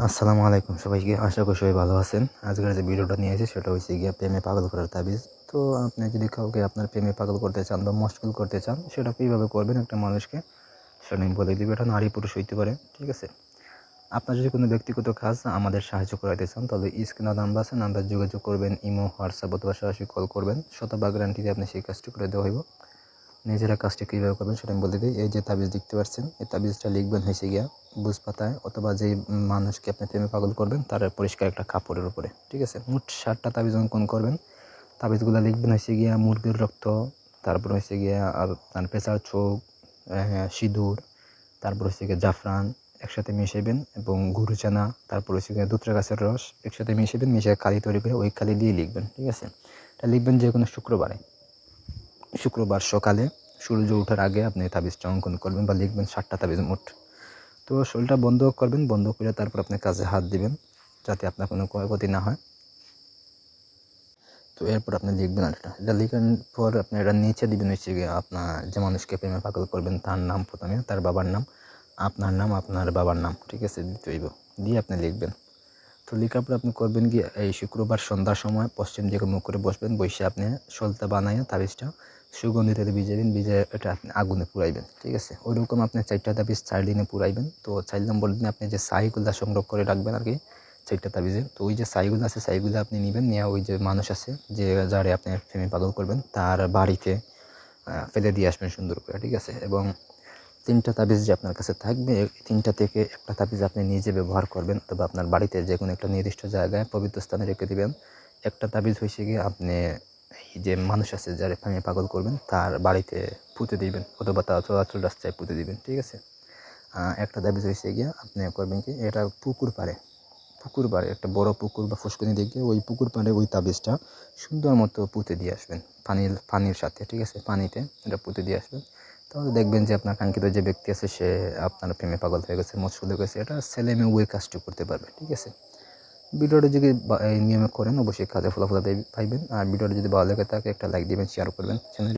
আসসালামু আলাইকুম সবাইকে। আশা করি সবাই ভালো আছেন। আজকের যে ভিডিওটা নিয়ে এসেছি সেটা হচ্ছে গিয়ে প্রেমে পাগল করার তাবিজ। তো আপনি যদি কাউকে আপনার প্রেমে পাগল করতে চান বা মশগুল করতে চান, সেটা কীভাবে করবেন একটা মানুষকে, সেটা আমি বলে দিব। এটা নারী পুরুষ হইতে পারে, ঠিক আছে? আপনার যদি কোনো ব্যক্তিগত কাজ আমাদের সাহায্য করাইতে চান, তাহলে স্ক্রিনে নাম্বার আছে, নাম্বার যোগাযোগ করবেন। ইমো, হোয়াটসঅ্যাপ অথবা সরাসরি কল করবেন। শতভাগ গ্যারান্টিতে আপনি সেই কাজটি করে দেওয়া হইব। নিজেরা কাজটি কীভাবে করবেন সেটা আমি বলে দিই। এই যে তাবিজ দেখতে পাচ্ছেন, এই তাবিজটা লিখবেন হয়েছে গিয়া বুঝ পাতায়, অথবা যেই মানুষকে আপনি প্রেমে পাগল করবেন তার পরিষ্কার একটা কাপড়ের উপরে, ঠিক আছে? মোট 7টা তাবিজ অঙ্কন করবেন। তাবিজগুলো লিখবেন হয়েছে গিয়া মুরগির রক্ত, তারপর হয়েছে গিয়া আপনার পেঁচার চোখ, সিঁদুর, তারপর হচ্ছে গিয়ে জাফরান একসাথে মিশাইবেন, এবং গুরু চানা, তারপর হচ্ছে গিয়ে দুত্রা গাছের রস একসাথে মিশাইবেন। মিশিয়ে কালি তৈরি করে ওই কালি দিয়ে লিখবেন, ঠিক আছে? এটা লিখবেন যে কোনো শুক্রবার সকালে সূর্য ওঠার আগে আপনি তাবিজটা অঙ্কন করবেন বা লিখবেন 7টা তাবিজ মোট। তো শরীরটা বন্ধ করবেন, বন্ধ করে তারপর আপনি কাজে হাত দিবেন যাতে আপনার কোনো ক্ষয়ক্ষতি না হয়। তো এরপর আপনি লিখবেন এটা লিখার পর আপনি এটা নিচে দিবেন হচ্ছে গিয়ে আপনার যে মানুষকে প্রেমে পাগল করবেন তার নাম, প্রথমে তার বাবার নাম, আপনার নাম, আপনার বাবার নাম, ঠিক আছে? দিতে হইব, দিয়ে আপনি লিখবেন। তো লেখার পর আপনি করবেন কি, এই শুক্রবার সন্ধ্যার সময় পশ্চিম দিকে মুখ করে বসবেন। বসে আপনি সলতা বানাইয়া তাবিজটা সুগন্ধি তেলে ভিজাবেন, ভিজে এটা আপনি আগুনে পুড়াইবেন, ঠিক আছে? ওইরকম আপনি 4টা তাবিজ 4 দিনে পুড়াইবেন। তো 4 নম্বর দিনে আপনি যে ছাইগুলা সংগ্রহ করে রাখবেন আর কি 4টা তাবিজে। তো ওই যে ছাইগুলো আছে, ছাইগুলো আপনি নেবেন, নিয়ে ওই যে মানুষ আছে যে যারে আপনি প্রেমে পাগল করবেন তার বাড়িতে ফেলে দিয়ে আসবেন সুন্দর করে, ঠিক আছে? এবং 3টা তাবিজ যে আপনার কাছে থাকবে, এই 3টা থেকে একটা তাবিজ আপনি নিজে ব্যবহার করবেন, অথবা আপনার বাড়িতে যে কোনো একটা নির্দিষ্ট জায়গায় পবিত্র স্থানে রেখে দিবেন। একটা তাবিজ হয়েছে গিয়ে আপনি এই যে মানুষ আছে যারা প্রেমে পাগল করবেন তার বাড়িতে পুঁতে দিবেন, অথবা তার চলাচল রাস্তায় পুঁতে দিবেন, ঠিক আছে? একটা তাবিজ হয়েছে গিয়ে আপনি করবেন কি, এটা পুকুর পাড়ে একটা বড় পুকুর বা ফুসকুনি দেখে ওই পুকুর পাড়ে ওই তাবিজটা সুন্দর মতো পুঁতে দিয়ে আসবেন, পানির সাথে, ঠিক আছে? পানিতে এটা পুঁতে দিয়ে আসবেন। তাহলে দেখবেন যে আপনার কাঙ্ক্ষিত যে ব্যক্তি আছে সে আপনার প্রেমে পাগল হয়ে গেছে, মশগুল হয়ে গেছে। এটা ছেলে মেয়ে ওই কাজটি করতে পারবে, ঠিক আছে? ভিডিওটা যদি এই নিয়মে করেন অবশ্যই কাজে ফলাফল পাইবেন। আর ভিডিওটা যদি ভালো লেগে থাকে একটা লাইক দিবেন, শেয়ার করবেন চ্যানেল।